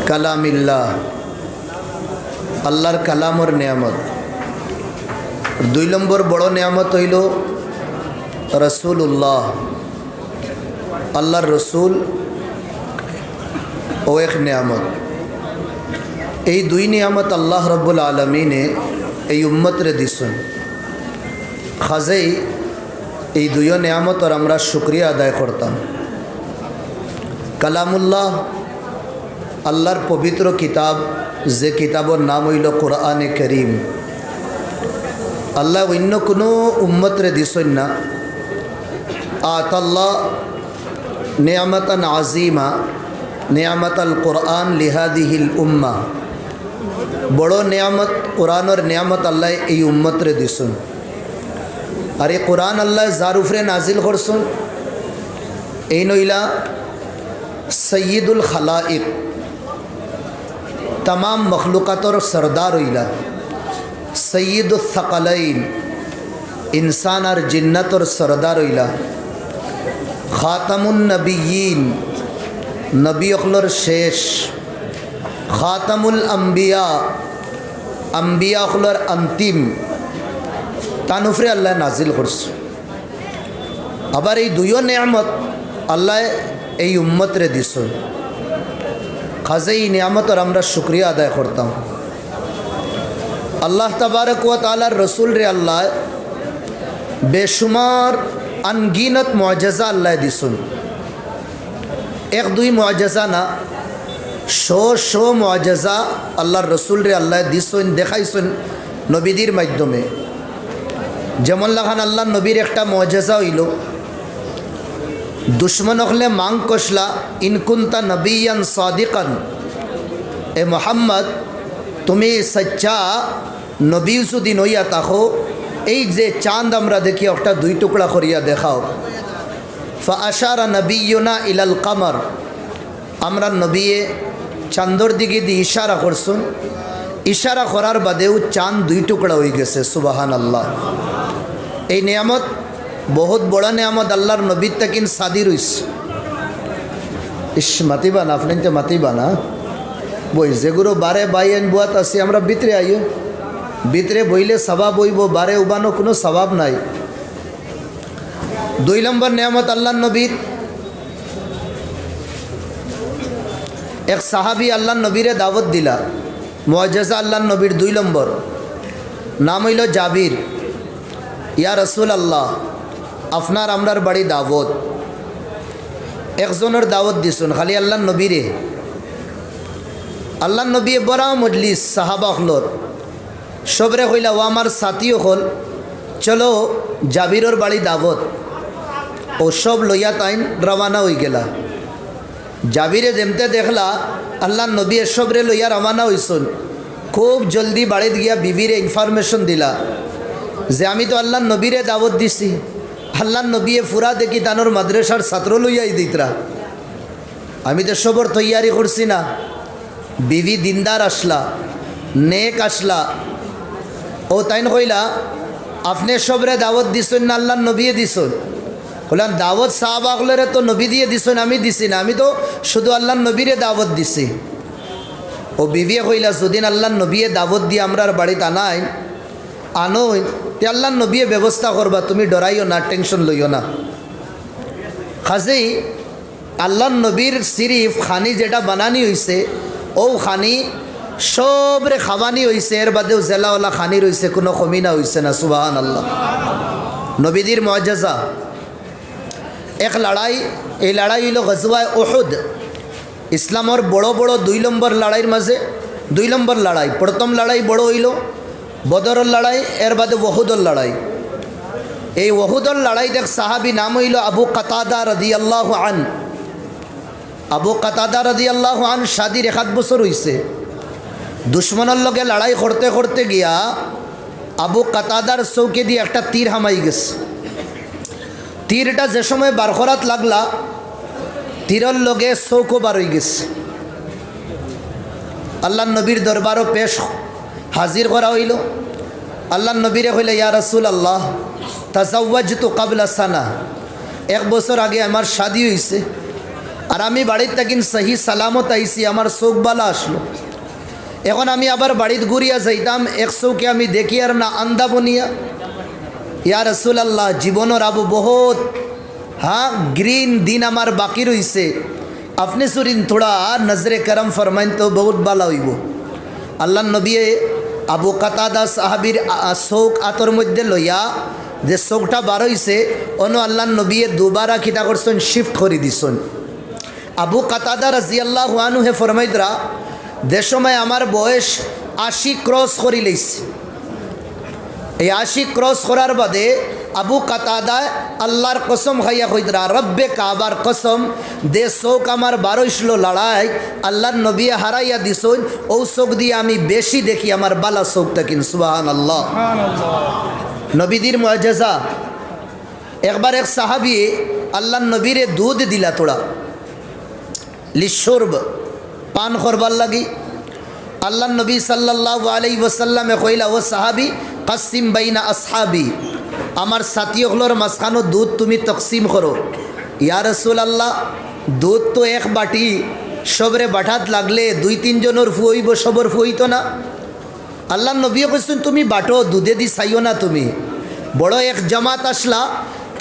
কালামিল্লাহ, আল্লাহর কালামর নিয়ামত। 2 নম্বর বড় নিয়ামত হইল রসুল্লাহ, আল্লাহর রসুল ও এক নিয়ামত। এই 2 নিয়ামত আল্লাহ রব্বুল আলমিনে এই উম্মতরে দিছেন। খাজেই এই 2 নিয়ামতর আমরা শুকরিয়া আদায় করতাম। কালামুল্লাহ আল্লাহর পবিত্র কিতাব, যে কিতাবর নাম হইল কোরআনে করিম। আল্লাহ অন্য কোনো উম্মতরে দিছেন না। আতাল্লাহ নিয়ামতান আজিমা নিয়ামতাল কোরআন লিহাদিহিল উম্মা। বড় নিয়ামত কোরআনের নিয়ামত আল্লাহ এই উম্মতরে দিছেন। আর এই কোরআন আল্লাহ যার উপরে নাজিল করছেন এই নইলা সৈয়দুল খালাইক, तमाम मखलूक़ातर सरदार हईला, सैयदुल थक़लैन, इंसान और जिन्नत और सरदार हईला, खातमुन नबिय्यीन, नबी अखलर शेष, खातमुल अंबिया, अंबिया अखलर अंतिम तानुफरे अल्लाह नाजिल करस। आबार এই 2 নিয়ামত আল্লাহ এই উম্মতরে দিছেন। খাজেই নিয়ামতর আমরা শুকরিয়া আদায় করতাম। আল্লাহ তাবারক ওয়া তাআলার রসুল রে আল্লাহ বেশুমার আনগিনত মুআজিজা আল্লাহ দিছেন। 1-2 মুআজিজা না, 100 মুআজিজা আল্লাহর রসুল রে আল্লাহ দিছেন, দেখাইছেন নবীদের মাধ্যমে। যেমন লাগান আল্লাহ নবীর একটা মুআজিজা হইল, দুশ্মন হলে মাং কষলা ইনকুন্তা নবিয়ান সাদিকান, এ মোহাম্মদ তুমি সচ্চা নবী সুদিন হইয়া তাকো, এই যে চাঁদ আমরা দেখি একটা 2 টুকরা করিয়া দেখাও। ফাআশারা নবিয়ুনা ইলাল কামার, আমরা নবিয়ে চাঁদর দিকে দিয়ে ইশারা করছুন। ইশারা করার বাদেও চাঁদ 2 টুকরা হয়ে গেছে। সুবহানাল্লাহ। এই নিয়ামত বহুত বড় নিয়ামত আল্লাহর নবীর তাকিন সাদির হইস। ইস মাতিবানা, আপনি তো মাতিবানা বই যেগুলো বারে বাইন বুয়াত আছে আমরা ভিতরে আইও, ভিতরে বইলে সবাব হইব, বারে উবানো কোনো সবাব নাই। 2 নম্বর নিয়ামত আল্লাহর নবীর, এক সাহাবী আল্লাহর নবীরে দাওয়াত দিলা, মুআজিজা আল্লাহর নবীর 2 নম্বর, নাম হইল জাবির। ইয়া রাসূল আল্লাহ, আপনার আমরার বাড়ি দাওয়াত, একজনের দাওয়াত দিছেন খালি আল্লাহর নবীরে। আল্লাহর নবী বড় মজলিস, সাহাবা হলর সবরে কইলা ও আমার সাথীও হল, চলো জাবিরের বাড়ি দাওয়াত। ও সব লইয়া তাইন রওয়ানা হয়ে গেলা। জাবিরে যেমতে দেখলা আল্লাহর নবী সবরে লইয়া রওয়ানা হইছেন, খুব জলদি বাড়িত গিয়া বিবিরে ইনফরমেশন দিলা যে আমি তো আল্লাহর নবীরে দাওয়াত দিছি। আল্লাহর নবী ফুরা দেখি তানোর মাদ্রাসার ছাত্র লইয়াই দিতরা, আমি তো সবর তৈয়ারি করছি না। বিবি দিনদার আসলা, নেক আসলা, ও তাইন কইলা আপনি সবরে দাওয়াত দিছেন না আল্লাহর নবী দিছেন? বললাম দাওয়াত সাহাবাগলরে তো নবী দিয়ে দিছেন, আমি দিছি না, আমি তো শুধু আল্লাহর নবীরে দাওয়াত দিছি। ও বিবি কইলা যদিন আল্লাহর নবী দাওয়াত দিয়ে আমরার বাড়িতে আনাই আনোই তে আল্লাহর নবী ব্যবস্থা করবা, তুমি ডরাইও না, টেনশন লইও না। খাজেই আল্লাহর নবীর সিরিফ খানি যেটা বানানি হয়েছে ও খানি সবরে খাওয়ানি হয়েছে, এর বাদেও জেলাওয়ালা খানি রয়েছে, কোনো কমিনা হয়েছে না। সুবহানাল্লাহ। নবীদের মুআজিজা এক লড়াই, এই লড়াই হইল গজওয়ায়ে উহুদ। ইসলামের বড় বড় 2 নম্বর লড়াইয়ের মাঝে 2 নম্বর লড়াই। প্রথম লড়াই বড় হইল বদরের লড়াই, এর বাদে ওহুদের লড়াই। এই ওহুদের লড়াই দেখ সাহাবী নাম হইল আবু কাতাদা রাদিয়াল্লাহু আন। আবু কাতাদা রাদিয়াল্লাহু আন শাদির 1 বছর হইছে। দুশ্মনের লগে লড়াই করতে করতে গিয়া আবু কাতাদার চৌকে দিয়ে একটা তীর হামাই গেছে। তীরটা যে সময় বারখরাত লাগলা, তীরের লগে চৌকো বার হয়ে গেছে। আল্লাহর নবীর দরবারও পেশ হাজির করা হইল। আল্লাহর নবীরে কইলে ইয়া রাসূলুল্লাহ তাজাওয়াজতু ক্বাবলা সানা, 1 বছর আগে আমার শাদী হয়েছে, আর আমি বাড়ির তাকিন সহি সালামত আইসি, আমার চোখ বালা আসলো। এখন আমি আবার বাড়িত ঘুরিয়া যাইতাম, এক চৌকে আমি দেখি আর না আন্দা বনিয়া। ইয়া রাসূলুল্লাহ, জীবনের আবু বহুত গ্রিন দিন আমার বাকি রইছে, আপনি সুরিন থোড়া নজরে করম ফরমাইন তো বহুত বালা হইব। আল্লাহ নবী আবু কাতাদা সাহাবির চৌক আতর মধ্যে লইয়া যে চৌকটা বার হইছে, অন্য আল্লাহ নবী দুবারা খিতা করছেন, শিফট করে দিছেন। আবু কাতাদা রাদিয়াল্লাহু আনহু হে ফরমাইদরা, যে সময় আমার বয়স 80 ক্রস করি লইছে। এই 80 ক্রস করার বাদে আবু কাতাদা আল্লাহর কসম খাইয়া কইদরা, রব্বে কাবার কসম, দে চৌক আমার বারইশলো লড়াই আল্লাহর নবী হারাইয়া দিছুন, ও চোখ দিয়ে আমি বেশি দেখি আমার বালা চৌকটা কিন। সুবহানাল্লাহ, নবীদের মুআজিজা। একবার এক সাহাবী আল্লাহর নবীরে দুধ দিলা তোড়া লিশরব, পান করবার লাগি। আল্লাহ নবী সাল্লাল্লাহু আলাইহি ওয়াসাল্লামে কইলা, ও সাহাবী, কাসিম বাইনা আসহাবি, আমার সাথীগুলোর মাঝখানো দুধ তুমি তকসিম করো। ইয়া রাসূলুল্লাহ, দুধ তো এক বাটি, সবরে বাটাত লাগলে 2-3 জনের ফুইব, সবর ফুইতো না। আল্লাহ নবী কইছেন, তুমি বাটো, দুধে দি চাইও না। তুমি বড় এক জামাত আসলা,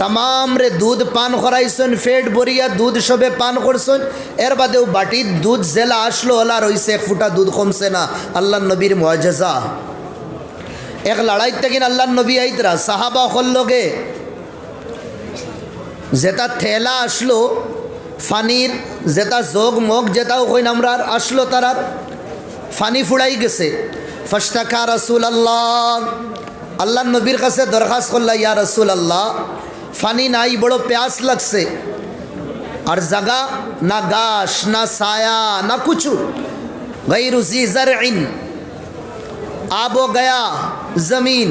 তামাম রে দুধ পান করাইছেন, ফেট ভরিয়া দুধ সবে পান করছেন। এর বাদেও বাটির দুধ জেলা আসলো, ওলা রইছে, এক ফুটা দুধ কমছে না। আল্লাহ নবীর মুআজিজা। এক লড়াই থেকে আল্লাহ নবী আইতরা সাহাবা হল লগে, যেটা ঠেলা আসলো ফানির, যেটা যোগ মগ যেটাও কইন আমরা আসলো, তারার ফানি ফুড়াই গেছে। ফাস্তাকা রাসূলুল্লাহ, আল্লাহ নবীর কাছে দরখাস্ত করলা, ইয়া রাসূলুল্লাহ, ফানি নাই, বড় প্যাস লাগছে, আর জায়গা না গাছ না ছায়া না কুছু, গায়রু জি জারইন, আবো গয়া জমিন।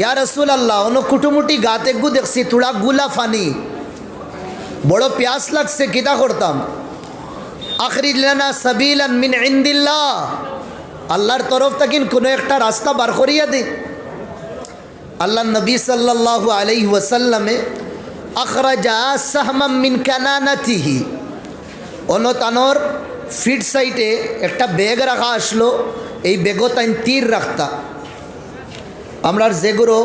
ইয়া রাসূলুল্লাহ, অন কুটুমুটি গাতে গু দেখছি, থোড়া গুলা ফানি, বড় প্যাস লাগছে, কিতা করতাম? আখরিজ লানা সাবিলান মিন ইনদিল্লাহ, আল্লাহর তরফ থেকে কোনো একটা রাস্তা বার করিয়া দে। আল্লাহ নবী সাল্লাল্লাহু আলাইহি ওয়াসাল্লামে আখরাজা সাহমাম মিন কানানাতিহি, অনতানোর ফিট সাইডে একটা ব্যাগ রাখা আসলো, এই ব্যাগও তাই তীর রাখতা। আমরার যেগুলো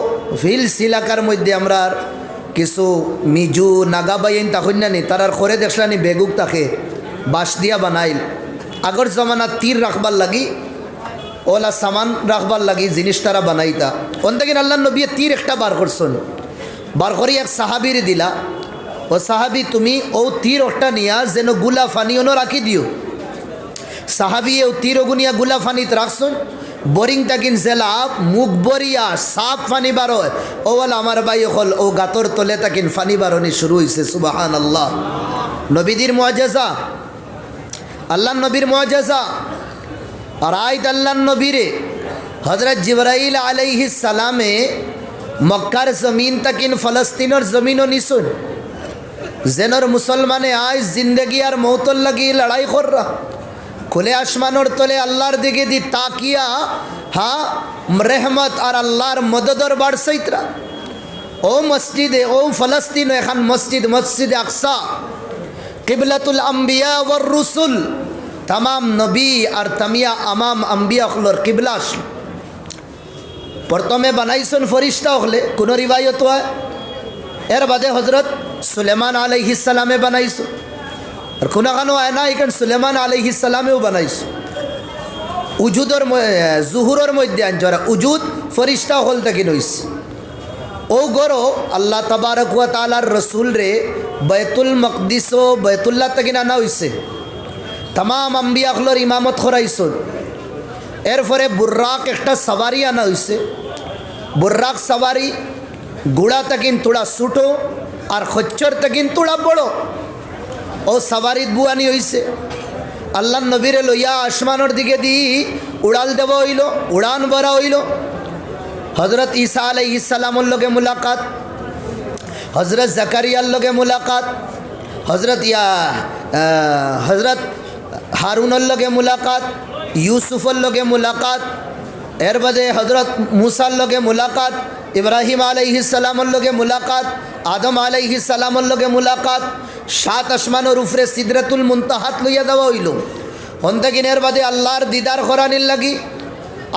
হিলস এলাকার মধ্যে আমরার কিছু মিজু নাগাবাইন তখন নানি তারার করে দেখলানি বেগুক তাকে বাঁশ দিয়া বানাইল। আগর জমানার তীর রাখবার লাগি, ওলা সামান রাখবার লাগি জিনিস তারা বানাইতা। অন্তাকিন আল্লাহ নবী তীর একটা বার করছেন, বার করি এক সাহাবির দিলা, ও সাহাবি তুমি ও তীর একটা নিয়া যেন গুলা ফানিও রাখি দিও। সাহাবি ও তীর গুনিয়া গুলা ফানিত রাখছেন, বোরিং তাকিন জেলা মুখ বরিয়া সাপ ফানি বার হয়, ওলা আমার ভাই হল ও গাতর তলে তাকিন ফানি বারনি শুরু হয়েছে। সুবহানাল্লাহ, নবীদের মুআজিজা, আল্লাহ নবীর মুআজিজা। আর আইত আল্লাহ নবীরে হযরত জিবরাইল আলাইহিস সালামে মক্কার জমিন তাকিন ফলস্তিনের জমিনও নিছুন, যেনর মুসলমানে আজ জিন্দগি আর মৌতর লাগি লড়াই কররা, খুলে আসমানোর তলে আল্লাহর দিকে দি তাকিয়া রহমত আর আল্লাহর মদদর বাড়সাইতরা। ও মসজিদে, ও ফলস্তিন এখান মসজিদ, মসজিদে আকসা, কিবলাতুল আম্বিয়া ওয়ার রুসুল, তামাম নবী আর তামিয়া আমাম আম্বিয়া হলর কিবলা আসল। প্রথমে বানাইছেন ফরিস্তা হলে কোনো রিবায়ত হয়, এর বাদে হজরত সুলেমান আলাইহিস সালামে বানাইছো, আর কোনো খানো হয় না এখানে সুলেমান আলাইহিস সালামেও বানাইছো। উজুদর জুহুরের মধ্যে আনছরা উজুদ ফরিস্তা হল থেকে নইছে। ও গরো আল্লাহ তাবারক ওয়া তাআলার রসুল রে বাইতুল মকদিস ও বাইতুল্লাহ থেকে আনা হইছে, तमाम अम्बिया खलोर इमामत खराइसन। एरपरे बुर्राक एक सवारी आना हईसे, बुर्राक सवारी गुड़ा तकिन थोड़ा छुटो और खच्चर तकिन थोड़ा बड़ो, ओ सवारी बुआनी हईसे। अल्लाह नबीरे लइया आसमानर दिके दी उड़ाल देव हईल, उड़ान बरा हईल। हजरत ईसा अलैहिस सलामर लगे मुलाकात, हजरत जकारियार लगे मुलाकात, हजरत हारूनर लगे मुलाकात, यूसुफर लगे मुलाकात, एर बदे हजरत मूसार लगे मुलाकात। ইব্রাহিম আলাইহিস সালামর লগে মুলাকাত, আদম আলাইহিস সালামর লগে মুলাকাত, 7 আসমানের উপরে সিদরাতুল মুনতাহাত লইয়া দেওয়া হইল। হন্তাকিনের বাদে আল্লাহর দিদার করানির লাগি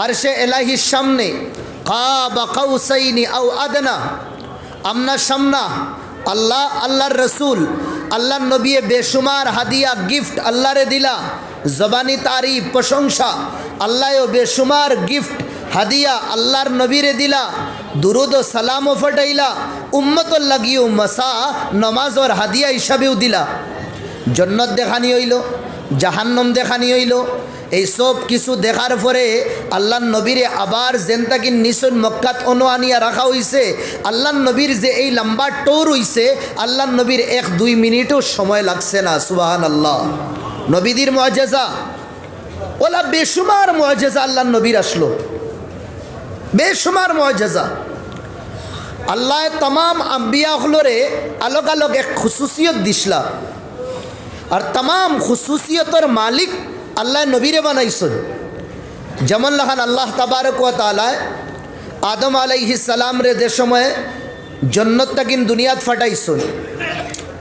আরশে এলাহির সামনে কাবা কাউসাইনি আও আদনা, আমনা সামনা আল্লাহর রসুল, আল্লাহর নবী বেশুমার হাদিয়া গিফট আল্লাহরে দিলা, জবানি তারিফ প্রশংসা, আল্লাহও বেশুমার গিফট হাদিয়া আল্লাহর নবীরে দিলা, দুরুদ ও সালামও ফটাইলা, উম্মতর লাগিও মসা নমাজর হাদিয়া হিসাবেও দিলা। জন্নত দেখানি হইল, জাহান্নম দেখানি হইল। এই সব কিছু দেখার পরে আল্লাহর নবীরে আবার জেনতাকি নিসন মক্কাত আনিয়া রাখা হইছে। আল্লাহর নবীর যে এই লম্বা টোর হইছে, আল্লাহর নবীর 1-2 মিনিটও সময় লাগছে না। সুবহানাল্লাহ। নবীদের মুআজিজা, ওলা বেশুমার মুআজিজা আল্লাহর নবীর আসলো, বেশুমার মুআজিজা। আল্লাহ तमाम আম্বিয়া হলরে আলোক আলোক এক খুসুসিয়ত দিছলা, আর तमाम খুসুসিয়তর মালিক আল্লাহ নবীরে বানাইছেন। যেমন লাহান আল্লাহ তাবারক ওয়া তাআলা আদম আলাইহিস সালাম রে যে সময় জন্নত তাকিন দুনিয়াত ফাটাইছেন,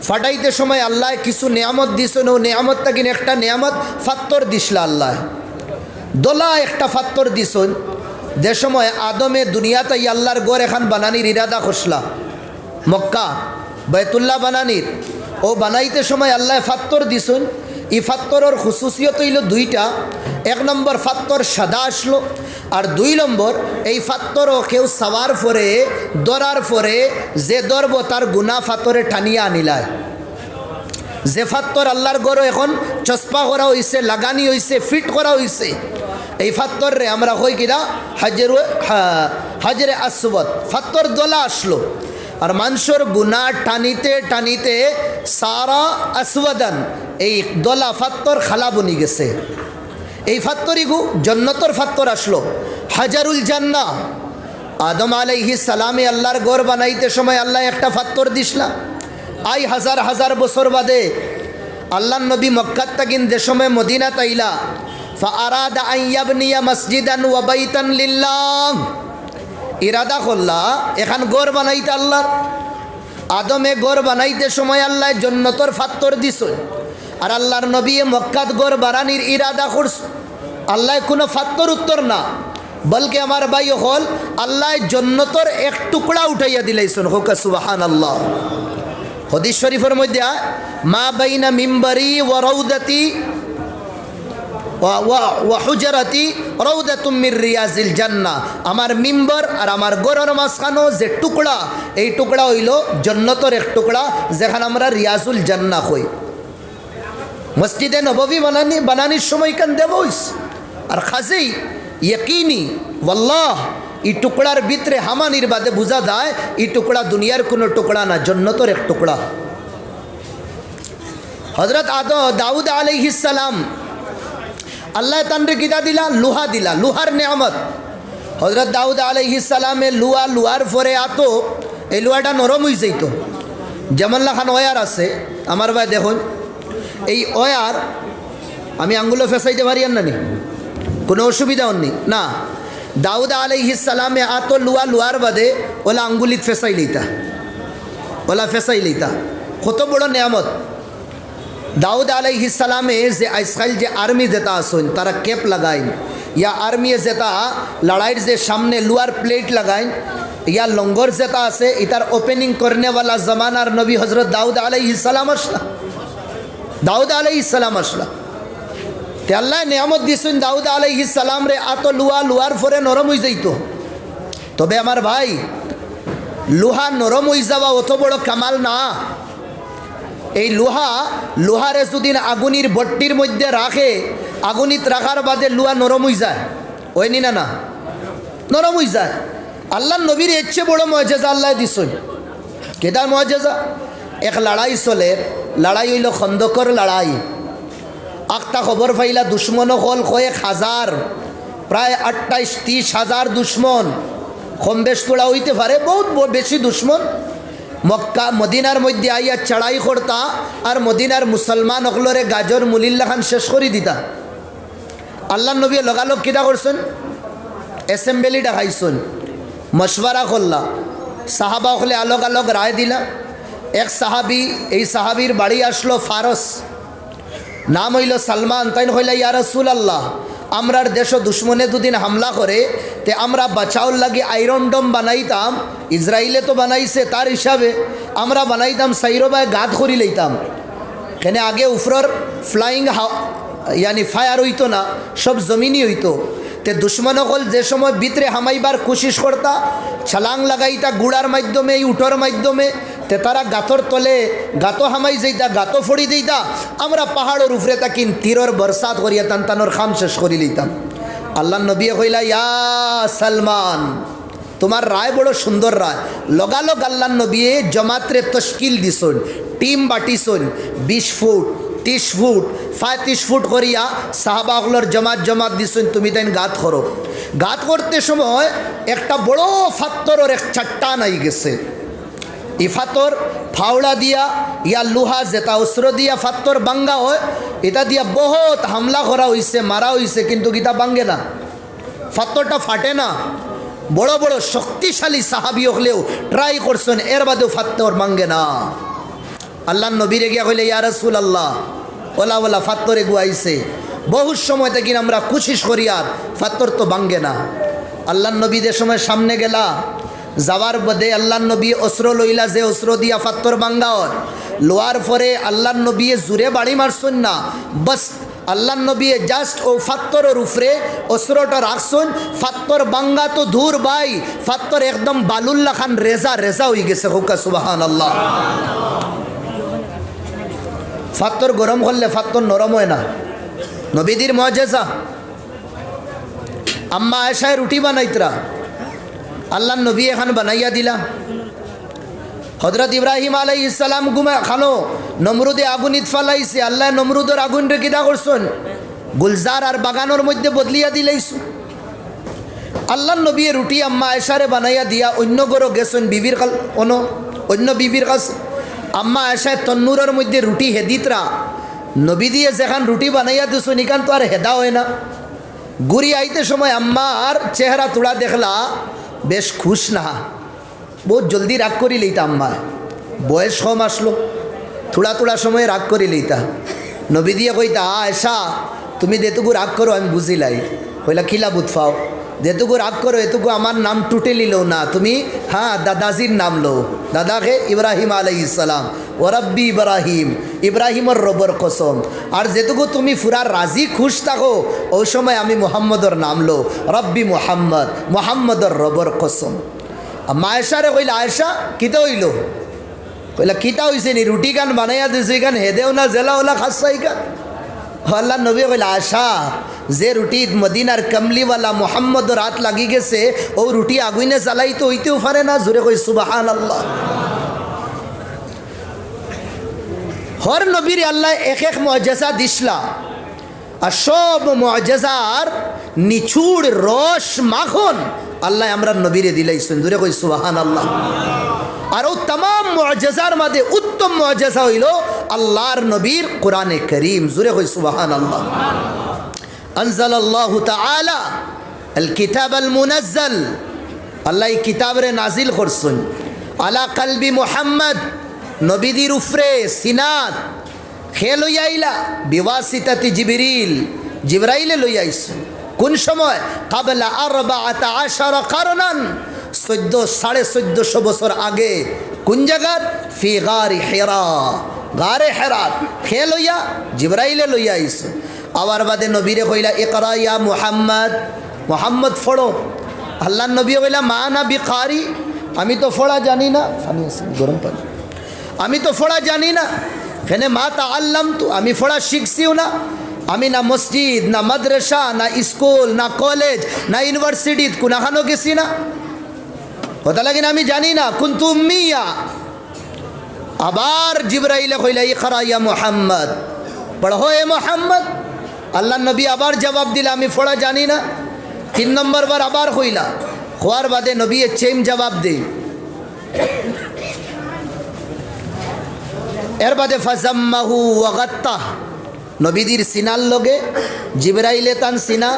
ফাটাইতে সময় আল্লাহ কিছু নিয়ামত দিছেন। ও নিয়ামত তাকিন একটা নিয়ামত ফাত্তর দিছলা আল্লাহ, দোলা একটা ফাত্তর দিছেন। যে সময় আদমে দুনিয়াতে আল্লাহর গড় এখান বানানির ইরাদা করছলা, মক্কা বাইতুল্লাহ বানানির, ও বানাইতে সময় আল্লাহ ফাত্তর দিছেন। এই ফাত্তরের খুসুসিয়ত হইল 2টা। 1 নম্বর ফাত্তর সাদা আসলো, আর 2 নম্বর এই ফাত্তরও কেউ সাওয়ার পরে দরার পরে যে দরব তার গুনাহ ফাত্তরে টানিয়া আনিলায়। যে ফাত্তর আল্লাহর গড় এখন চস্পা করা হইছে, লাগানি হইছে, ফিট করা হইছে, এই ফাত্তর রে আমরা কই কিনা হাজরে আসওয়াদ ফাত্তর দোলা আসলো। আর মানুষের গুনাহ টানিতে টানিতে সারা আসওয়াদান এই দোলা ফাত্তর খালা বনি গেছে। এই ফাত্তরিগু জন্নতর ফাত্তর আসলো, হাজারুল জান্নাহ। আদম আলাইহিস সালামে আল্লাহর গড় বানাইতে সময় আল্লাহ একটা ফাত্তর দিছলা। আই হাজার হাজার বছর বাদে আল্লাহর নবী মক্কাত তাকিন যে সময় মদিনা তাইলা, ফাআরাদা আন ইয়াবনিয়া মসজিদান ওয়া বাইতান লিল্লাহ, ইরাদা করলা এখান গড় বানাইতে আল্লাহর। আদমে গড় বানাইতে সময় আল্লাহ জন্নতর ফাত্তর দিছ, আর আল্লাহর নবী মক্কাত গড় বানানির ইরাদা করছ। আল্লাহ কোনো ফাত্তর উত্তর না, বলকে আমার ভাই হল আল্লাহ জন্নতর এক টুকরা উঠাইয়া দিলাইছেন। হোক সুবহানাল্লাহ। হাদিস শরীফের মধ্যে মা বাইনা মিম্বারি ওয়া রাউদাতি ওয়া হুজরাতি রাউদাতুম মির রিয়াজিল জান্নাহ, আমার মিম্বর আর আমার গড়ের মাঝখানো যে টুকরা, এই টুকরা হইল জন্নতর এক টুকরা, যেখানে আমরা রিয়াজুল জান্নাহ হই। মসজিদে নববী বানানির সময় কান দেব হইস। আর খাজেই ইয়কিনি ওয়াল্লাহ এই টুকরার ভিতরে হামানির বাদে বোঝা যায় এই টুকরা দুনিয়ার কোনো টুকরা না, জন্নতর এক টুকরা। হযরত দাউদ আলাইহিস সালাম আল্লাহ তানরে কিতা দিলা, লোহা দিলা, লোহার নেয়ামত। হযরত দাউদ আলাইহিস সালামে লোহার পরে আতো এই লোহাটা নরম হয়ে যাইত। যেমন লাখান ওয়ার আছে আমার ভাই, দেখুন এই ওয়ার আমি আঙ্গুলো ফেসাইতে পারি আর নানি, কোনো অসুবিধা হননি না। দাউদ আলাইহিস সালামে আতো লোহার বাদে ওলা আঙ্গুলিত ফেসাই লইতা, ওলা ফেসাই লইতা, কত বড় নেয়ামত। দাউদ আলাইহিস সালামে যে আজকাল যে আর্মি যেটা আসেন তারা ক্যাপ লাগাইন, ইয়া আর্মি যেটা লড়াইয়ের যে সামনে লোহার প্লেট লাগাইন, ইয়া লঙ্গর যেটা আছে ইতার ওপেনিং করনেওয়ালা জমানার নবী হজরত দাউদ আলাইহিস সালাম আসলা। দাউদ আলাইহিস সালাম আসলা তে আল্লাহ নিয়ামত দিয়েছেন দাউদ আলাইহিস সালাম রে, আতো লোহার পরে নরম হয়ে যাইত। তবে আমার ভাই লোহা নরম হয়ে যাওয়া অত বড় কামাল না। এই লোহারে যদিন আগুনির ভট্টির মধ্যে রাখে, আগুনিত রাখার বাদে লোহা নরম হয়ে যায়, ওইনি না না নরম হয়ে যায়। আল্লাহর নবীর এর চেয়ে বড় মুআজিজা আল্লাহ দিছেন। কেদার মুআজিজা? এক লড়াই চলে, লড়াই হইল খন্দকর লড়াই। আখটা খবর পাইলা দুশ্মন হল কয়েক হাজার, প্রায় 28-30 হাজার দুশ্মন, কম বেশ তোলা হইতে পারে, বহুত বেশি দুশ্মন মক্কা মদিনার মধ্যে আইয়া চড়াই করতা, আর মদিনার মুসলমান অকলরে গাজর মুলিল্লা খান শেষ করে দিতা। আল্লাহ নবী লগালগ কিনা করছেন, অ্যাসেম্বলি ডাকাইছেন, মশওয়ারা করলা, সাহাবা হলে আলোক আলোক রায় দিলা। এক সাহাবি, এই সাহাবির বাড়ি আসলো ফারস, নাম হইল সালমান। তাই হইলা ইয়া রাসূলুল্লাহ, আমরার দেশ দুশ্মনে দুদিন হামলা করে, তে আমরা বাঁচাওর লাগে আয়রন ডোম বানাইতাম। ইসরায়েলে তো বানাইছে, তার হিসাবে আমরা বানাইতাম সাইরোবায় গাত করি লইতাম। এখানে আগে উফরর ফ্লাইং ইয়ানি ফায়ার হইতো না, সব জমিনই হইতো। তে দুশ্মন হল যে সময় ভিতরে হামাইবার কোশিশ করতা, ছালাং লাগাইতা গুড়ার মাধ্যমে, উঠোর মাধ্যমে, তে তারা গাতর তলে গাত হামাই যাইতা, গাত ফড়ি দিতা। আমরা পাহাড়ের উপরে তাকিন তীরর বরসাত করিয়া তানতানোর খাম শেষ করি লইতাম। আল্লাহ নবী কইলা, ইয়া সালমান, তোমার রায় বড় সুন্দর রায়। লগালগ আল্লাহ নবী জমাত্রে তশকিল দিছন, টিম বাটিছন, 20 ফুট 30 ফুট 35 ফুট করিয়া সাহাবাগুলোর জমাত দিছন, তুমি তাই গাত করো। গাত করতে সময় একটা বড় ফাত্তরের এক চাট্টান আই গেছে। ই ফাতর ফাওড়া দিয়া ইয়া লোহা যেটা অস্ত্র দিয়া ফাত্তর বাঙ্গা হয়, এটা দিয়া বহুত হামলা করা হইছে, মারা হইছে, কিন্তু গীতা বাঙ্গে না, ফাত্তরটা ফাটে না। বড় বড় শক্তিশালী সাহাবি হলেও ট্রাই করছেন, এর বাদেও ফাত্তর বাঙ্গে না। আল্লাহ নবীরে গিয়া কইলে, ইয়া রাসূলুল্লাহ, ওলা ওলা ফাত্তরে গুয়াইছে, বহু সময় থেকে আমরা কোশিশ করি আর ফাত্তর তো বাঙ্গে না। আল্লাহ নবীদের সময় সামনে গেলা, যাওয়ার বাদে আল্লাহ নবী অস্ত্র লইলা, যে অস্ত্র দিয়া ফাত্তর বাঙ্গা হয়, লোয়ার পরে আল্লাহ নবী জুড়ে বাড়ি মারছেন না, বাস আল্লাহ নবী জাস্ট ও ফাত্তরের উপরে অস্ত্রটা রাখছেন। ফাত্তর বাঙ্গা তো দূর ভাই, ফাত্তর একদম বালুল্লাহ খান রেজা রেজা হয়ে গেছে। হুকা সুবহানাল্লাহ। ফাত্তর গরম করলে ফাত্তর নরম হয় না, নবীদের মুআজিজা। আম্মা আয়েশায় রুটি বানাইতরা, আল্লাহ নবী এখন বানাইয়া দিলা। হযরত ইব্রাহিম আলাইহিস সালাম গুমা খানো, নমরুদে আগুনিত ফালাইছে, আল্লাহ নমরুদের আগুন রে কিদা করছেন, গুলজার আর বাগানোর মধ্যে বদলিয়া দিলাইছো। আল্লাহ নবী রুটি আম্মা আয়েশারে বানাইয়া দিয়া অন্য গরো গেছেন বিবির কাল, অন্য বিবির কাছে। আম্মা আয়েশায় তন্নুরের মধ্যে রুটি হেদিতরা, নবী দিয়ে যেখান রুটি বানাইয়া দিছেন এখান তো আর হেদা হয় না। ঘুরি আইতে সময় আম্মার চেহারা তোড়া দেখলা, বেশ খুশ না, বহুত জলদি রাগ করি লইতা। আম্মা বয়স কম আসলো, থোড়া সময় রাগ করি লইতা। নবী দিয়ে কইতা, আয়েশা তুমি যেটুকু রাগ করো আমি বুঝিলাই। কইলা কিলা বুঝফাও, যেটুকু রাগ করো এটুকু আমার নাম টুটে লিলেও না, তুমি হ্যাঁ দাদাজির নাম লো। দাদাকে ইব্রাহিম আলাইহিস সালাম, ও রব্বি ইব্রাহিম, ইব্রাহিমর রবর কসম। আর যেটুকু তুমি ফুরা রাজি খুশ থাকো, ওই সময় আমি মুহাম্মদর নাম লো, রব্বি মুহাম্মদ, মুহাম্মদর রবর কসম। আম্মা আয়েশারে কইলা, আয়েশা কিতা হইল? কইলা কিতা হইছে নি, রুটি গান বানাইয়া দিছে গান হেদেও না জেলা ওলা খাসাই গান। আল্লাহ নবী কইলা, আয়েশা যে রুটি মদিনার কমলিওয়ালা মুহাম্মদর হাত লাগি গেছে, ও রুটি আগুনে জ্বালাই তো হইতেও পারে না। জোরে কই সুবহানাল্লাহ। হর নবীর আল্লাহ এক এক মুআজিজা দিছলা, আর সব মুআজিজার নিচুড় রস মাখন আল্লাহ আমরা নবীরে দিলাইছেন। জোরে কই সুবহানাল্লাহ। আর ও तमाम মুআজিজার মধ্যে উত্তম মুআজিজা হইল আল্লাহর নবীর কোরআনে করিম। জোরে কই সুবহানাল্লাহ। আনজালাল্লাহু তাআলা আল কিতাব আল মুনাজ্জাল, আল্লাহ এই কিতাবরে নাজিল করছেন আলা কলবি মুহাম্মদ, নবীদের উপরে সিনাত খেল হইয়াইলা বিওয়াসিতাতি জিবরিল, জিবরাইলে লইয়াইছেন। কোন সময়? কাবলা 14 কারনান, 1450 বছর আগে। কোন জায়গার? ফি গারি হিরা, গারে হেরাত খেল হইয়া জিবরাইলে লইয়া আইছে। আবার বাদে নবীরে কইলা, ইকরা ইয়া মুহাম্মদ, মুহাম্মদ ফড়ো। আল্লাহ নবী কইলা, মা না বিকারি, আমি তো ফড়া জানি না। পানি আছে, গরম পানি, আমি তো ফড়া জানি না। এখানে মা তাআল্লামতু, আমি ফড়া শিখছিও না। আমি না মসজিদ, না মাদ্রাসা, না স্কুল, না কলেজ, না ইউনিভার্সিটি কোনখানো গেছি না। কথা লাগে না, আমি জানি না। কুনতু উম্মিয়া। আবার জিবরাইলে কইলা, ইকরা ইয়া মুহাম্মদ, পড়ো এ মুহাম্মদ। আল্লাহ নবী আবার জবাব দিলা, আমি ফড়া জানি না। 3 নম্বর বার আবার কইলা, খোয়ার বাদে নবী চেম জবাব দে। এর বাদে ফাজাম্মাহু ওয়াগাত্তাহ, নবীদের সিনার লগে জিবরাইলে তান সিনা,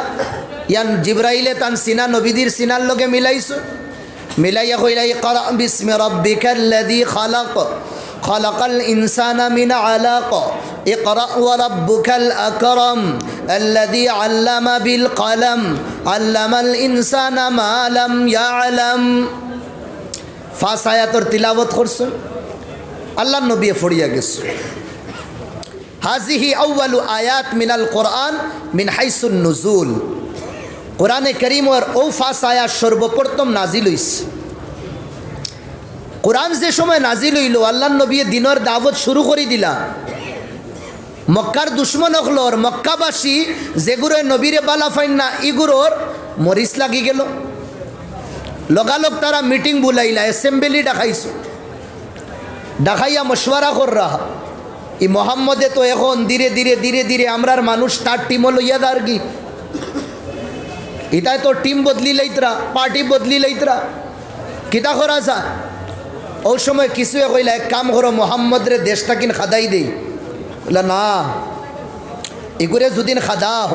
ইয়ান জিবরাইলে তান সিনা নবীদের সিনার লগে মিলাইছো। মিলাইয়া কইলা ইকরা বিসমি রাব্বিকাল্লাযী খালাক খালাকাল ইনসানা মিন আলাক ইকরা ওয়া রাব্বুকাল আকরাম আল্লাযী আল্লামা বিল কলম আল্লামাল ইনসানা মা লাম ইয়ালাম। 5 আয়াতর তিলাওয়াত করছেন, আল্লাহর নবী পড়িয়া গেছে। হাজিহি আউয়ালু আয়াত মিনাল কোরআন মিন হাইসুন নুজুল। কোরআনে কারীমের ও 5 আয়াত সর্বপ্রথম নাজিল হইছে। কোরআন যে সময় নাজিল হইল আল্লাহর নবী দিনের দাওয়াত শুরু করে দিলা। মক্কার দুশ্মন হলর মক্কাবাসী যেগুলো নবীরে বালা ফাইন না ইগুলোর মরিচ লাগি গেল। লগালগ তারা মিটিং বুলাইলা, অ্যাসেম্বলি ডাকাইছো, ডাকাইয়া মশওয়ারা কররা ই মোহাম্মদে তো এখন ধীরে ধীরে ধীরে ধীরে আমরার মানুষ তার টিমও লইয়া দার কি ইতায় তো টিম বদলি লইতরা, পার্টি বদলি লইতরা, কিতা করা যায়? ওই সময় কিছুয়ে কইলা এক কাম করো মোহাম্মদ রে দেশটা কিন খাদাই দেই। বললা না, এগুলো যদিন খাদাও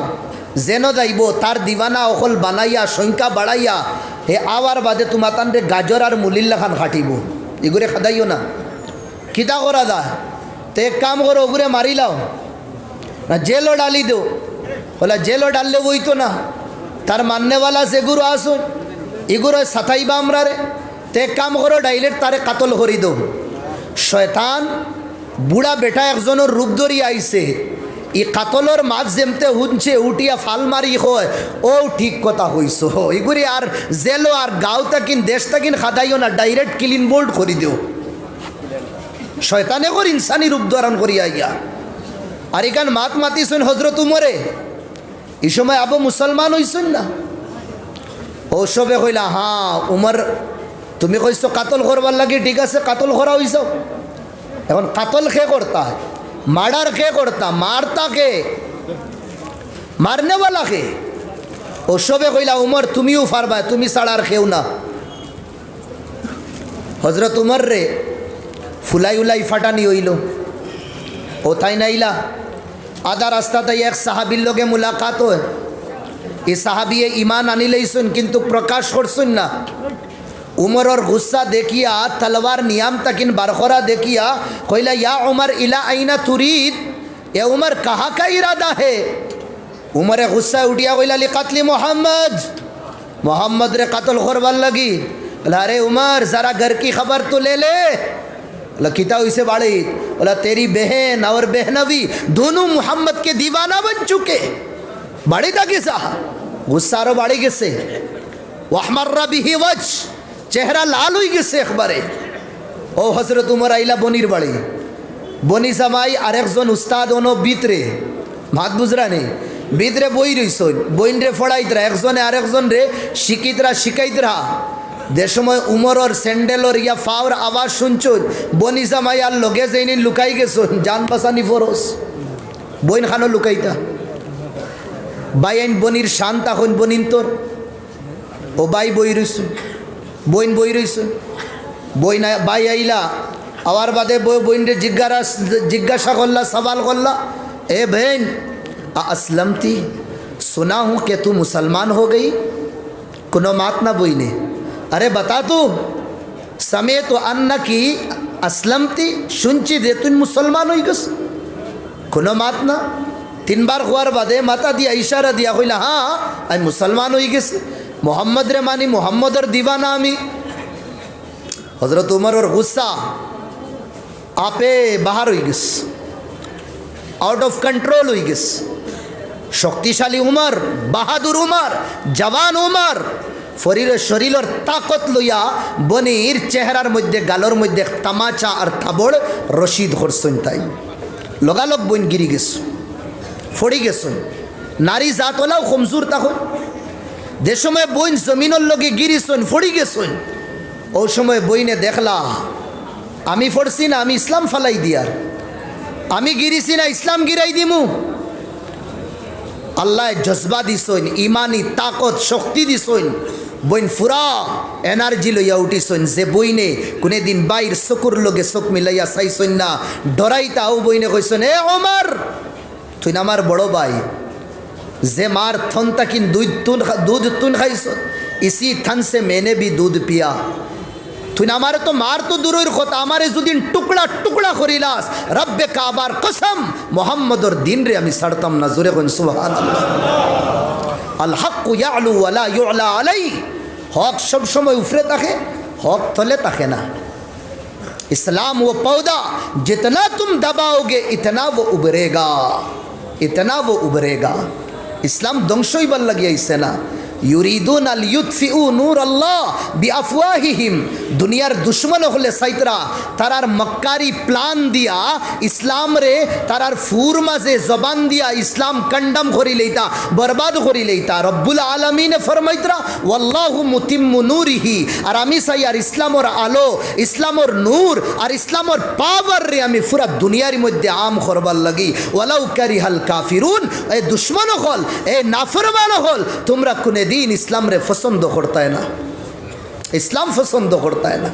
যেন যাইব তার দিবানা অকল বানাইয়া সংখ্যা বাড়াইয়া হে আওয়ার বাদে তোমার তান রে গাজর আর মুলিল্লা খান খাটিব, এগুলো খাদাইও না। কিতা করা যায়? তো এক কাম করো ওগুলো মারি লাও না জেলও ডালি দো। বলা জেলও ডাললে বই তো না, তার মাননেওয়ালা যেগুলো আসুন এগুলো সাথাইবা আমরা রে। তো এক কাম করো ডাইলেট তারে কাতল করি দো। শয়তান বুড়া বেটা একজনের রূপ ধরি আইছে, ই কাতলর মাছ যেমতে হুনছে উঠিয়া ফাল মারি হয় ও ঠিক কথা হইছ। এগুলি আর জেলো আর গাঁও তাকিন দেশ তাকিন খাদাইও না, ডাইরেক্ট ক্লিন বোল্ড করি দেও। শয়তানে কর ইনসানি রূপ ধারণ করিয়া ইয়া। আর এখান মাত মাতিছেন হজরত উমরে, এই সময় আবু মুসলমান হইছেন না। ও সবে কইলা হ্যাঁ উমর তুমি কইছো কাতল করবার লাগে, ঠিক আছে কাতল করা হইছ। এখন কাতল কে করতা? মার্ডার কে করতা? মারতা কে? মারনেওয়ালা কে? ও সবে কইলা উমর তুমিও পারবা, তুমি ছাড়া আর কেউ না। হজরত উমর রে ফুলাই উলাই ফাটানি হইল। ও তাই নাইলা আধা রাস্তাতে এক সাহাবির লগে মুলাকাত হয়। এই সাহাবিয়ে ইমান আনিলেইছেন কিন্তু প্রকাশ করছেন না। উমরের গুসা দেখিয়া তলবার নিয়াম তাকিন বারখরা দেখিয়া কইলা ইয়া উমর ইলা আইনা তুরিদ, এ উমর কাহা কা ইরাদা হে? উমরে গুসা উঠিয়া কইলা লি কাতলি মোহাম্মদ, মোহাম্মদ রে কাতল করবার লাগি। বলা আরে उमर ज़रा घर की खबर तो ले ले। बोला किता उसे बाड़ी? बोला तेरी बहन और बहनवी दोनों मोहम्मद के दीवाना बन चुके। बाड़ी था किसा गुस्सा रो बाड़ी किसे वहमर्रा बिही वज, चेहरा लाल हुई किसे अखबारे। ओ हजरत उमर आइला बनिर बाड़ी, बनी समाई आरेकजन उस्ताद ओनो बीतरे भात बुजरा नहीं बीतरे বই রইছন, বইন রে ফড়াইতরা একজনে আরেকজন রে শিকিতরা শিকাইতরা। যে সময় উমরর স্যান্ডেলর ইয়া ফাওর আওয়াজ শুনছুন বনি জামাই আর লগে যাইনি লুকাই গেছুন, জান বাঁচানি ফরস। বইন খানো লুকাইতা বাইন বনির শান তখন বনিন তোর ও বাই বই রইছুন, বইন বই রইছুন। বইন বাই আইলা আওয়ার বাদে বইন রে জিজ্ঞাসা করলা, সওয়াল করলা, ए बहन असलमती, सुना हूँ कि तू मुसलमान हो गई। कोनो मात ना बोईने, अरे बता तू समय तो अन्ना की असलमती शुनची दे तुम मुसलमान हो गस। कोनो मात ना 3 बार खुआर बादे माता दिया इशारा दिया कइला हाँ आई मुसलमान हो गस, मोहम्मद रे मानी मोहम्मदर दीवाना आमी। हजरत उमर और गुस्सा आपे बाहर हो गस, आउट ऑफ कंट्रोल हो गस। शक्तिशाली उमर, बहादुर उमर, जवान उमर शरीर ताकत लइया बनिर चेहरार मध्य गालर मध्य तामाचा और थाबड़ रशीद करसन। ताई लगालग बन गिरी गेस फड़ी गेसन। नारी जातलाও कमजोर तখন যে সময় বইন জমিনের লগে গিরিছন ফড়ি গেছন। ওই সময় বইনে দেখলা আমি ফড়ছি না, আমি ইসলাম ফালাই দিয়ার, আমি গিরিছি না ইসলাম গিরাই দিমু। আল্লাহ জজবা দিছইন, ইমানি তাকত শক্তি দিছইন। বইন ফুরা এনার্জি লইয়া উঠিছইন যে বইনে কোনে দিন বাইর চকুর লগে চোখ মিলাইয়া চাইছইন না, ডরাইতাও বইনে কইছন এ ওমর তুই আমার বড় ভাই, যে মার থন তাকিন দুধ তুন খাইছ इसी थन से मैंने भी दूध पिया। তুই আমারে তো মার তো দূরের কথা, আমারে যদি টুকরা টুকরা করিলাস রব্বে কাবার কসম মুহাম্মদর দিন রে আমি ছাড়তাম না। জোরে কোন সুবহানাল্লাহ। আল হক ইয়ালু ওয়ালা ইউলা আলাই, হক সব সময় উপরে থাকে, হক তলে থাকে না। इस्लाम वो पौधा जितना तुम दबाओगे इतना वो उभरेगा, इतना वो उभरेगा। इस्लाम ধ্বংসই বল লাগিয়া ইসে না। युरीदून अल युत्फिउ नूर अल्लाह बिअफवाहिहिम, दुनियार दुश्मन हले साइतरा तारार मक्कारी प्लान दिया इस्लाम रे तारार फूर माजे जबान दिया इस्लाम कंडम करी लेता, बर्बाद करी लेता। रब्बुल आलमीन फरमाइतरा वल्लाहु मुतिम्मु नूरिही, और आमी साइयार इस्लामर आलो इस्लामर नूर और इस्लामर पावर रे आमी पूरा दुनियार मध्य आम करबार लगी। वलाउ कारिहाल काफिरुन, ए दुश्मन हल ए नाफरमान हल তোমরা কোনে দিন ইসলাম রে পছন্দ করতে না, ইসলাম পছন্দ করতে না।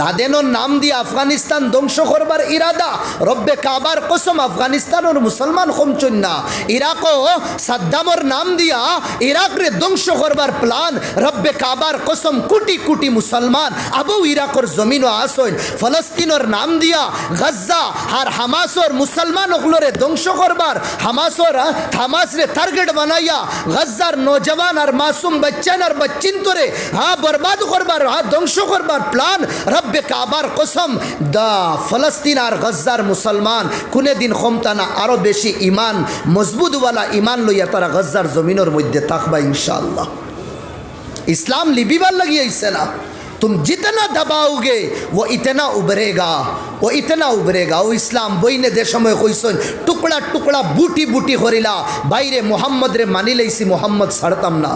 লাদেনের নাম দিয়ে আফগানিস্তান ধ্বংস করবার ইরাদা, রব্বে কাবার কসম আফগানিস্তানের মুসলমান কমচন না। ইরাকও সাদ্দামর নাম দিয়া ইরাক রে ধ্বংস করবার প্লান, রব্বে কাবার কসম কোটি কোটি মুসলমান আবু ইরাকর জমিনও আসইন। ফলস্তিনের নাম দিয়া গাজ্জা আর হামাসর মুসলমান ওগুলোরে ধ্বংস করবার, হামাস রে টার্গেট বানাইয়া গাজ্জার নৌজওয়ান আর মাসুম বাচ্চান আর বাচ্চিন তোরে বরবাদ করবার, ধ্বংস করবার প্লান। রব্বে কাবার কসম দা ফলস্তিন আর গাজ্জার মুসলমান কোনে দিন ক্ষমতা না, আরো বেশি ইমান মজবুতওয়ালা ইমান লইয়া তারা গাজ্জার জমিনের মধ্যে থাকবা ইনশাআল্লাহ। ইসলাম লিবিবার লাগিয়েছে না, तुम जितना दबाओगे वो इतना उभरेगा, वो इतना उभरेगा। वो इस्लाम बईने देशमय कइसन टुकड़ा टुकड़ा बुटी बुटी करिला বাইরে मोहम्मद रे मानि लैसी, मोहम्मद ছাড়তাম না,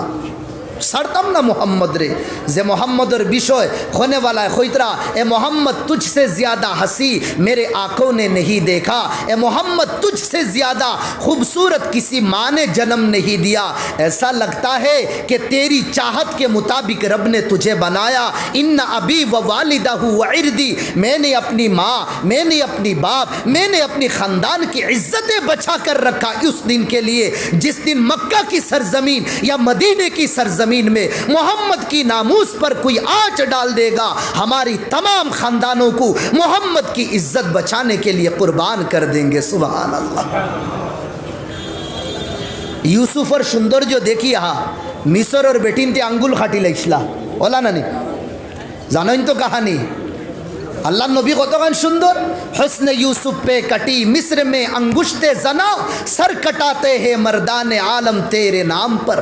ছাড়তাম না मोहम्मद रे। जे मोहम्मदर विषय होने वाला है खोइतरा, ए मोहम्मद तुझसे ज़्यादा हंसी मेरे आँखों ने नहीं देखा, ए मोहम्मद तुझसे ज़्यादा खूबसूरत किसी माँ ने जन्म नहीं दिया। ऐसा लगता है कि तेरी चाहत के मुताबिक रब ने तुझे बनाया। इन्ना अबी व वालिदहु व इर्दी, मैंने अपनी माँ, मैंने अपनी बाप, मैंने अपनी ख़ानदान की इज़्ज़तें बचा कर रखा उस दिन के लिए जिस दिन मक्का की सरजमीन या मदीने की सरजमीन में मोहम्मद की नामूस पर कोई आंच डाल देगा, हमारी तमाम खानदानों को मोहम्मद की इज्जत बचाने के लिए कुर्बान कर देंगे। सुभान अल्लाह। यूसुफ और सौंदर्य देखिए, हाँ मिसर और बेटीन ते आंगुल खाटी लाइसला ओला ना नी জানেন তো কাহানি। अल्लाह नबी কতখান সুন্দর, हुस्न यूसुफ पे कटी मिस्र में अंगुश्ते जना, सर कटाते हैं मर्दान आलम तेरे नाम पर।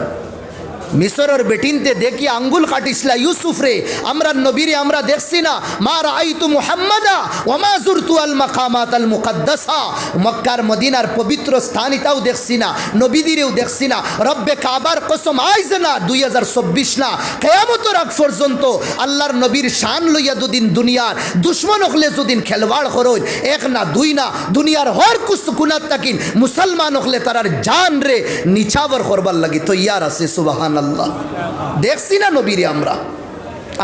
मिसर बेटिनते देखिए आंगुल काटिसला यूसुफ रे, আমরা নবীরে আমরা দেখছি না, মা রাআইতু মুহাম্মাদা ওয়া মা যুরতু আল মাকামাত আল মুকদ্দাসা, মক্কার মদিনার পবিত্র স্থান এটাও দেখছি না, নবীদিরেও দেখছি না। রব্বে কাবার কসম আইজ না 2024 না, কিয়ামতের আগ পর্যন্ত আল্লাহর নবীর শান লইয়া দুদিন দুনিয়ার দুশমন হলে যদিন খেলওয়াড় করই, এক না দুই না, দুনিয়ার হর কুছ গুনাহ তাকিন মুসলমান হলে তারার জান রে নিছাবর করবার লাগি তৈয়ার আছে। সুবহান আল্লাহ। দেখছি না নবীরে আমরা,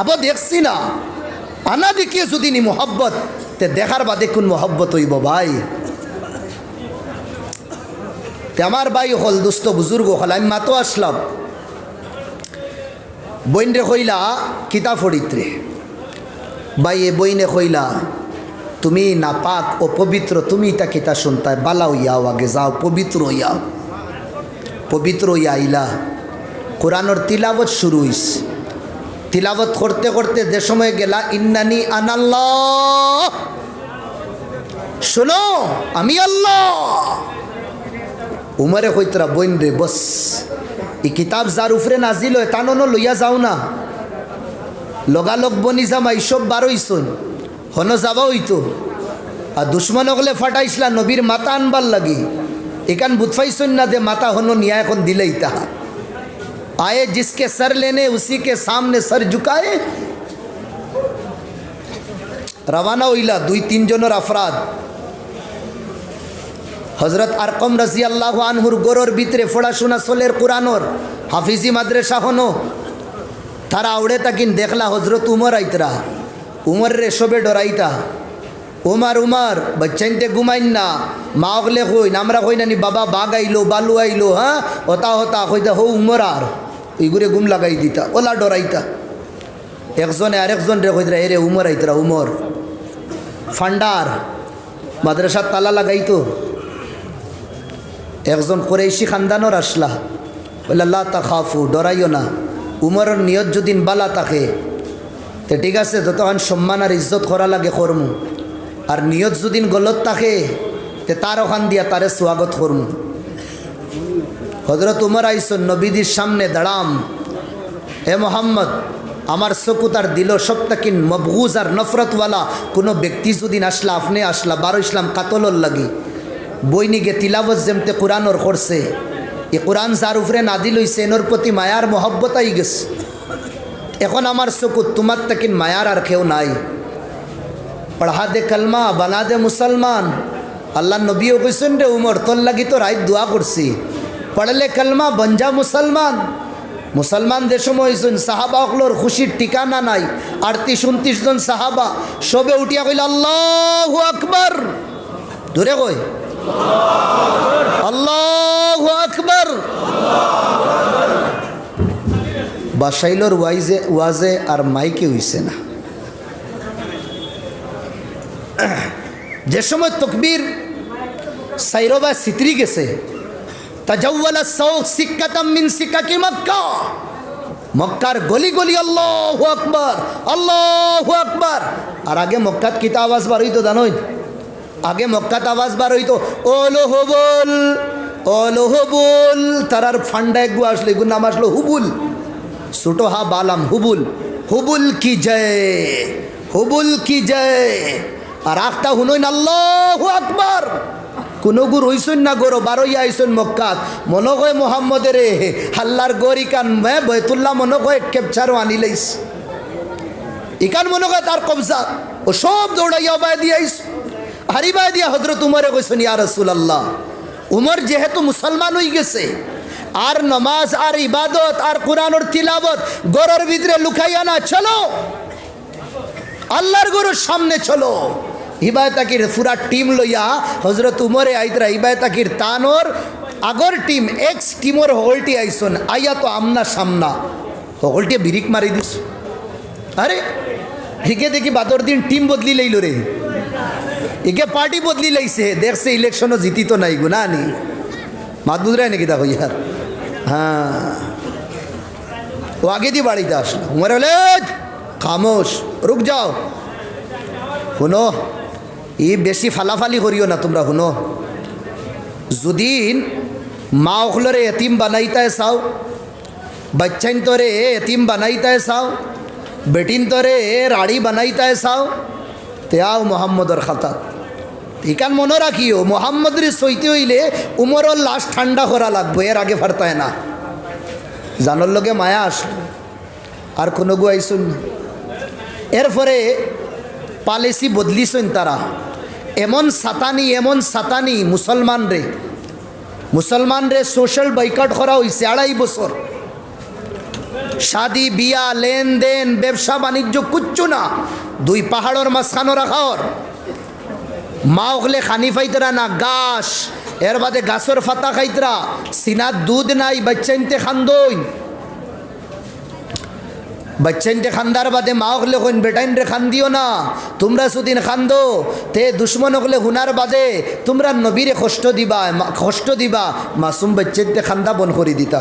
আবো দেখছি না, আনা দেখিয়ে যদি নি মোহব্বত তে দেখার বাদে কোন মোহব্বত হইব ভাই। তে আমার ভাই হল দুস্থ বুজুর্গ হল, আমি মাতো আসলাম বইনরে কইলা কিতাব ফরিত্রে ভাই, এ বইনে কইলা তুমি নাপাক ও পবিত্র, তুমি তা কিতা শুনতায় বালা হইয়াও, আগে যাও পবিত্র হইয়াও। পবিত্র হইয়া আইলা, কোরআনের তিলাবত শুরু হইছে, তিলাবত করতে করতে যে সময় গেলা ইন্নানি আনাল্লাহ, শোনো আমি আল্লাহ। উমরে কইতরা বইন রে বস, এই কিতাব যার উপরে নাজিল হয় তানো লইয়া যাও না, লগালগ বনি জামা এইসব বারোইছন হন যাবা হইতো। আর দুশ্মন হলে ফাটাইছিলা নবীর মাথা আনবার লাগি, এখান বুঝাইছন না যে মাথা হন নিয়া এখন দিলেই তাহা। आए जिसके सर लेने उसी के सामने सर झुकाए। रवाना हইলা 2-3 জনের আফরাদ, হযরত আরকম রাদিয়াল্লাহু আনহুর গোরর ভিতরে পড়াশোনা চলের কোরআনর হাফিজি মাদ্রাসা হনো। তারা আউড়ে তাকিন দেখলা হযরত উমর আইতরা, উমর রে সবে ডরাইতা, উমার উমার বাচ্চাইতে ঘুমাইন না, মা ওগলে কই আমরা কই না নি বাবা বাঘ আইলো বালু আইলো, হ্যাঁ হতা হতা কইতে হো উমর আর ওইগুরে গুম লাগাই দিতা ওলা ডরাইতা একজনে আরেকজন রে কইরা এরে উমর আইতরা উমর ফান্ডার মাদ্রাসার তালা লাগাইতো একজন কুরাইশি খানদানোর আসলা বলে লা তাখাফু ডরাইও না উমরের নিয়ত যদি বালা থাকে তো ঠিক আছে যতক্ষণ সম্মান আর ইজ্জত করা লাগে করমু আর নিয়ত যদি গলত থাকে তে তার ওখান দিয়া তারে স্বাগত করমু হযরত উমর আইসন নবীদের সামনে দাঁড়াম হে মোহাম্মদ আমার চকু তার দিল সপ্তাকিন মবগুজ আর নফরতওয়ালা কোনো ব্যক্তি যদি আসলা আপনি আসলা বারো ইসলাম কাতলর লাগি বইনিগে তিলাবত যেমতে কোরআনর করছে এ কোরআন যার উপরে নাদিল হইছে এনর প্রতি মায়ার মহব্বত আই গেছে এখন আমার চকু তোমার তাকিন মায়ার আর কেউ নাই পড়া দে কলমা বানা দে মুসলমান আল্লাহ নবীও কইছেন রে উমর তোর লাগি তো রাত দোয়া করছি পড়লে কলমা বঞ্জা মুসলমান মুসলমান যে সময় হয়েছেন সাহাবা অকলোর খুশির ঠিকানা নাই 38-29 জন সাহাবা সবে উঠিয়া কইল আল্লাহু আকবার ধরে কই আল্লাহু আকবার বাসাইলোর ওয়াজে আর মাইকে হইছে না যে সময় তকবীর সাইরবা সিতরি গেছে তাজাওয়ালা সাউক সিক্কাতাম মিন সিক্কাকি মক্কা মক্কার গলি গলি আল্লাহু আকবার আর আগে মক্কাত কিতা আওয়াজ বার হইতো জানোই আগে মক্কাত আওয়াজ বার হইতো ওলো হবুল তারার ফান্ডা একগু আসলো এগুর নাম আসলো হুবুল ছোটো হা বালাম হুবুল কি জয় আর আখটা হুনইন আল্লাহু আকবার কোনো গুর হইসন না গরো বারোইয়া আইসন মক্কাত মনে হয় মোহাম্মদের হাল্লার গড় ইকান বয়তুল্লাহ মনে হয় ক্যাপচারও আনি লাইস ইকান মনে হয় তার কবজা ও সব দৌড়াইয়া বাই দিয়ে আইস হারিবাই দিয়া হজরত উমরে কইসন ইয়া রাসূলুল্লাহ উমর যেহেতু মুসলমান হয়ে গেছে আর নমাজ আর ইবাদত আর কোরআনের তিলাবত গরর ভিতরে লুকাইয়া না চলো আল্লাহর গরুর সামনে চলো হিবায়তাকির পুরা টিম লইয়া হজরত উমরে আইতরা হিবায়তাকির তানোর আগর টিম এক্স টিমর হলটি আইসন আইয়া তো আমনা সামনা হলটি বিরিক মারি দিস আরে হিকে দেখি বাদর দিন টিম বদলি লইল রে একে পার্টি বদলি লাইছে দেখছে ইলেকশনও জিতি তো নাই গুনা নি মাত বুঝরায় নাকি দেখো ইয়ার হ্যাঁ ও আগে দিয়ে বাড়িতে আসলো উমরে বলে খামোশ রুক যাও শুনো ই বেশি ফালাফালি করিও না তোমরা শুনো যদি মা ওখলরে এতিম বানাইতায় চাও বাচ্চাইন তোরে এতিম বানাইতায় চাও বেটিন তোরে রাড়ি বানাইতায় চাও তে আও মোহাম্মদর খাতাত ইকান মনে রাখিও মোহাম্মদের সইতে হইলে উমরের লাশ ঠান্ডা করা লাগবে এর আগে ফারতায় না জানোর লগে মায়া আসলো আর কোনো গু আইসুন না এরপরে পলিসি বদলিছেন তারা এমন সাতানি মুসলমান রে সোশ্যাল বয়কট করা হয়েছে 2.5 বছর শাদি বিয়া লেনদেন ব্যবসা বাণিজ্য কুচ্ছু না 2 পাহাড়ের মাঝখানো রাখার মা ওগলে খানি ফাইতরা না গাছ এর বাদে গাছের ফাতা খাইতরা সিনার দুধ নাই বাচ্চাইনতে খান্দইন বাচ্চাইনতে খান্দার বাদে মা ওগলে কইন বেটাইন রে খান দিও না তোমরা সুদিন খান্দো তে দুশ্মন ওগলে হুনার বাদে তোমরা নবীরে কষ্ট দিবা মাসুম বাচ্চাইনতে খান্দা বন করে দিতা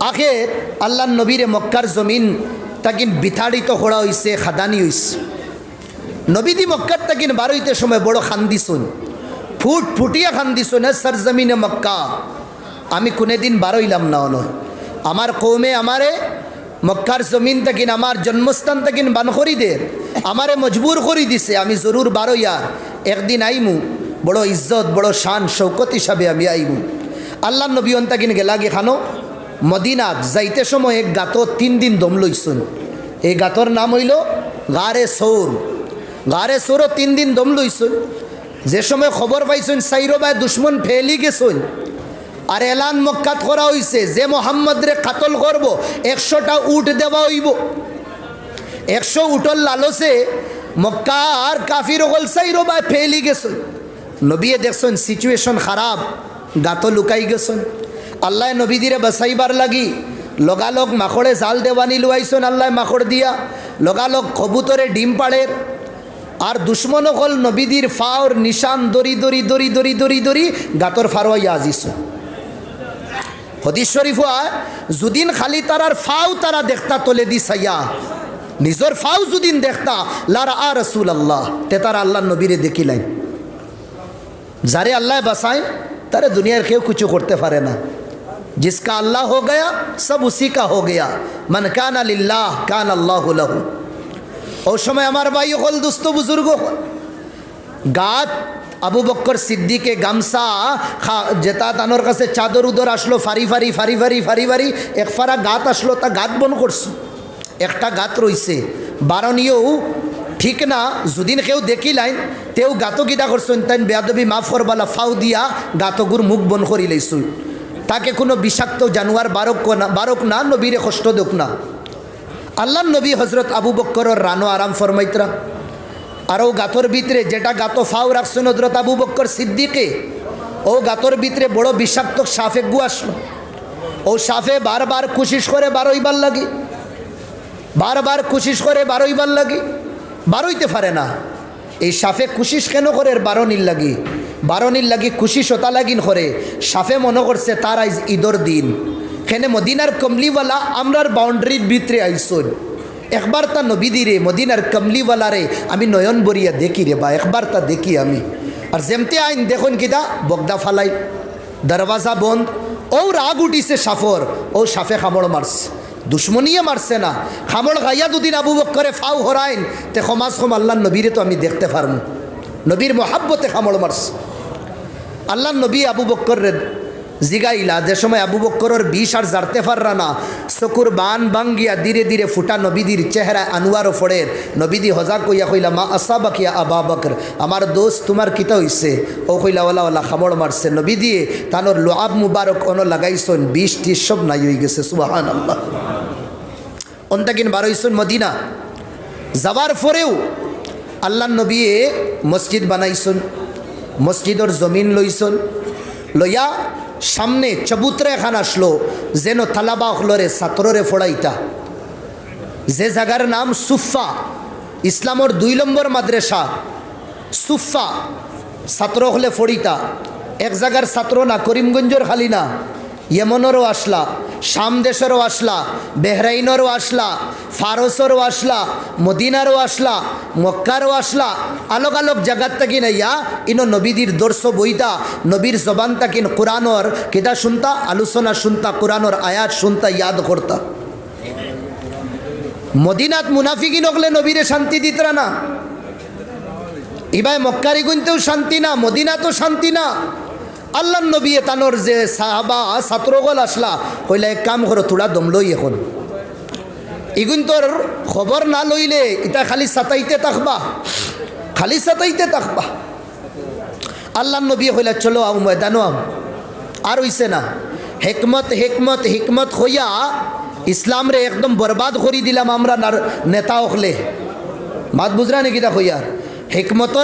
আখের আল্লাহ নবীরে মক্কার জমিন তাকিন বিতাড়িত করা হইছে খাদানি হইছে নবীদি মক্কার তাকিন বারোইতে সময় বড় খান্দিছুন ফুটিয়া খান্দিছুন সরজমিনে মক্কা আমি কোনোদিন বারোইলাম না নয় আমার কৌমে আমারে মক্কার জমিন তাকিন আমার জন্মস্থান তাকিন বান করি দে আমারে মজবুর করি দিছে আমি জরুর বারোইয়ার একদিন আইমু বড় ইজ্জত বড় শান শৌকত হিসাবে আমি আইমু আল্লাহ নবী তাকিন গেলাগে খানো মদিনাত যাইতে সময় এক গাত 3 দিন দম লইছুন এই গাতর নাম হইল গারে সৌর 3 দিন দম লইছুন যে সময় খবর পাইছুন সাইরবায় দুশ্মন ফেলি গেছুন আর এলান মক্কাত করা হইছে যে মোহাম্মদ রে কাতল করব 100টা উট দেওয়া হইব 100 উটর লালসে মক্কার কাফির হল সাইরবায় ফেলি গেছুন নবী দেখছুন সিচুয়েশন খারাপ গাত লুকাই গেছুন আল্লাহ নবী দিরে বাসাইবার লাগি লগালগ মাখড়ে জাল দেওয়ানি লুয়াইছেন আল্লাহ মাখড় দিয়া, লগালগ কবুতরে ডিম পাড়ের। আর দুশ্মন হল নবীদের ফাওর নিশান দরি দরি দরি দরি দরি দরি গাতর ফারোয়াইয়া আজিস। হদিস শরীফ হয় যদিন খালি তারার ফাও তারা দেখতা তোলে দি সাইয়া, নিজের ফাও যদিন দেখতা লারা আ রসুল আল্লাহ, তে তারা আল্লাহ নবীরে দেখিলেন। যারে আল্লাহ বাসায় তারে দুনিয়ার কেউ কিছু করতে পারে না। जिसका अल्लाह हो गया सब उसी का हो गया, मन कान लिल्लाह कान अल्लाह लहू। और समय हमार भाई हल दोस्त बुजुर्ग गात আবু বক্কর সিদ্দিকে গামছা যেটা তানোর কাছে চাদর উদর আসলো ফারি ফারি ফারি ফারি ফারি ফারি এক ফারা গাত আসলো, তা গাত বন করছো, একটা গাত রইছে বারণীয় ঠিক না। যদিন কেউ দেখি লাইন তেও গাতো গিদা করছেন তাই বেয়াদবি মাফ করবালা ফাউ দিয়া গাতগুর মুখ বন করি লাইছুন। তাকে কোনো বিষাক্ত জানোয়ার বারক না নবীরে কষ্ট দেখ না। আল্লাহ নবী হজরত আবু বক্করের রানো আরাম ফরমাইতরা। আর ও গাতর ভিতরে যেটা গাতো ফাও রাখছেন হজরত আবু বক্কর সিদ্দিকে, ও গাতর ভিতরে বড় বিষাক্ত সাফে গু আসলো। ও সাফে বারবার কোশিশ করে বারোইবার লাগে, বারবার কোশিশ করে বারোইবার লাগে, বারোইতে পারে না। এই সাফে কোশিশ কেন করে বারোনির লাগি, বারোনির লাগি কোশিশ ওতা লাগিন করে। সাফে মনে করছে তার আইজ ঈদর দিন, কেন মদিনার কমলিওয়ালা আমরার বাউন্ডারির ভিতরে আইসন। একবার তা নবীদি রে মদিনার কমলিওয়ালা রে আমি নয়ন বরিয়া দেখি রে বা একবার তা দেখি আমি। আর যেমতে আইন দেখুন কিদা বগদা ফালাই, দরওয়াজা বন্ধ। ও রাগ উঠিছে সাফর, ও সাফে খামড় মারছে, দুশ্মনিয়ে মারছে না, খামড় গাইয়া দুদিন আবু বক্করে ফাও হরাইন তে সমাজ কম আল্লাহ নবীরে তো আমি দেখতে পারবো। নবীর মোহাব্বতে খামড় মারছে। আল্লাহ নবী আবু বক্কর জিগাইলা, যে সময় আবু বক্করের বিষ আর জারতে পাররা না, চকুর বান বাঙ্গিয়া ধীরে ধীরে ফুটা নবীদির চেহারা আনোয়ারও ফোড়ের। নবীদি হজা কইয়া কইলা মা আসাবাকিয়া আবা বকর, আমার দোস্ত তোমার কিতা হইছে? ও কইলা ওলা ওলা খামড় মারছে। নবী দিয়ে তানোর লোয়াব মুবারক অন লাগাইছন, বিষ টিস সব নাই হয়ে গেছে। সুবহানাল্লাহ। অন্তাকিন বারোইছন মদিনা যাওয়ার পরেও আল্লাহ নবী মসজিদ বানাইছন, মসজিদর জমিন লইছন, লইয়া সামনে চবুতরা এখান আসলো যেন তালাবা হলরে ছাত্ররে ফোড়াইতা। যে জায়গার নাম সুফা, ইসলামর 2 নম্বর মাদ্রাসা সুফা, ছাত্র হলে ফড়িতা। এক জায়গার ছাত্র না, করিমগঞ্জের খালি না, ইয়েমনেরও আসলা, শাম দেশেরও আসলা, বেহরাইনেরও আসলা, ফারসেরও আসলা, মদিনারও আসলা, মক্কারও আসলা। আলোক আলোক জায়গার তাকিন ইয়া ইনো নবীদের দর্শ বইতা, নবীর জবান তাকিন কোরআনর কিতা শুনতা, আলোচনা শুনতা, কোরআনর আয়াত শুনতা, ইয়াদ করতা। মদিনাত মুনাফিকিন হলে নবীরে শান্তি দিতরা না। ইবাই মক্কারি গুনতেও শান্তি না, মদিনাতেও শান্তি না। আল্লাহ নবী তানোর যে সাহাবা ছাত্রগল আসলা কইলা এক কাম করো, তোরা দম লই এখন ইগুন তোর খবর না লইলে এটা খালি সাতাইতে থাকবা, খালি সাতাইতে থাকবা। আল্লাহ নবী কইলা চলো আও ময়দানো আও। আর হইছে না, হেকমত হেকমত হিকমত হইয়া ইসলাম রে একদম বরবাদ করি দিলাম আমরা নেতা হলে। মাত বুঝরা নাকি তা হইয়ার হেকমতর